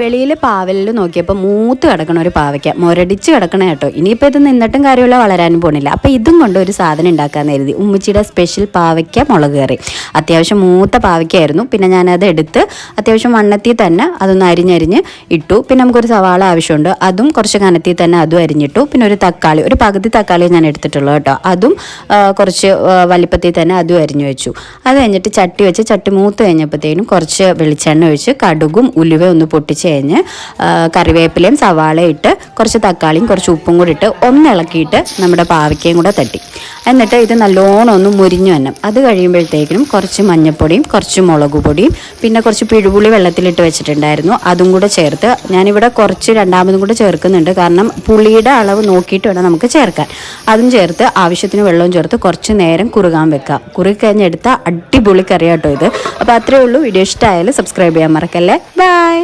വെളിയിൽ പാവലിൽ നോക്കിയപ്പോൾ മൂത്ത് കിടക്കണ ഒരു പാവയ്ക്ക മുരടിച്ച് കിടക്കണ കേട്ടോ. ഇനിയിപ്പോൾ ഇത് നിന്നിട്ടും കാര്യമുള്ള വളരാനും പോണില്ല. അപ്പോൾ ഇതും കൊണ്ട് ഒരു സാധനം ഉണ്ടാക്കാമെന്ന് കരുതി. ഉമ്മച്ചിയുടെ സ്പെഷ്യൽ പാവയ്ക്ക മുളക് കറി. അത്യാവശ്യം മൂത്ത പാവയ്ക്കായിരുന്നു. പിന്നെ ഞാനത് എടുത്ത് അത്യാവശ്യം വണ്ണത്തിൽ തന്നെ അതൊന്ന് അരിഞ്ഞരിഞ്ഞ് ഇട്ടു. പിന്നെ നമുക്കൊരു സവാള ആവശ്യമുണ്ട്, അതും കുറച്ച് കനത്തിൽ തന്നെ അതും അരിഞ്ഞിട്ടു. പിന്നെ ഒരു തക്കാളി, ഒരു പകുതി തക്കാളി ഞാൻ എടുത്തിട്ടുള്ളൂ കേട്ടോ. അതും കുറച്ച് വലിപ്പത്തിൽ തന്നെ അതും അരിഞ്ഞു വെച്ചു. അത് കഴിഞ്ഞിട്ട് ചട്ടി വെച്ച് ചട്ടി മൂത്ത് കഴിഞ്ഞപ്പോഴത്തേനും കുറച്ച് വെളിച്ചെണ്ണ ഒഴിച്ച് കടുകും ഉലുവ ഒന്ന് പൊട്ടിച്ച് കഴിഞ്ഞ് കറിവേപ്പിലയും സവാളയും ഇട്ട് കുറച്ച് തക്കാളിയും കുറച്ച് ഉപ്പും കൂടി ഇട്ട് ഒന്നിളക്കിയിട്ട് നമ്മുടെ പാവയ്ക്കയും കൂടെ തട്ടി. എന്നിട്ട് ഇത് നല്ലോണം ഒന്ന് മുരിഞ്ഞു വരണം. അത് കഴിയുമ്പോഴത്തേക്കിനും കുറച്ച് മഞ്ഞൾപ്പൊടിയും കുറച്ച് മുളക് പൊടിയും പിന്നെ കുറച്ച് പിഴുപുളി വെള്ളത്തിലിട്ട് വെച്ചിട്ടുണ്ടായിരുന്നു, അതും കൂടെ ചേർത്ത് ഞാനിവിടെ കുറച്ച് രണ്ടാമതും കൂടെ ചേർക്കുന്നുണ്ട്. കാരണം പുളിയുടെ അളവ് നോക്കിയിട്ട് വേണം നമുക്ക് ചേർക്കാൻ. അതും ചേർത്ത് ആവശ്യത്തിന് വെള്ളവും ചേർത്ത് കുറച്ച് നേരം കുറുകാൻ വെക്കാം. കുറുകി കഴിഞ്ഞെടുത്ത അടിപൊളി കറിയാട്ടോ ഇത്. അപ്പോൾ അത്രയേ ഉള്ളൂ. വീഡിയോ ഇഷ്ടമായാലും സബ്സ്ക്രൈബ് ചെയ്യാൻ മറക്കല്ലേ. ബൈ.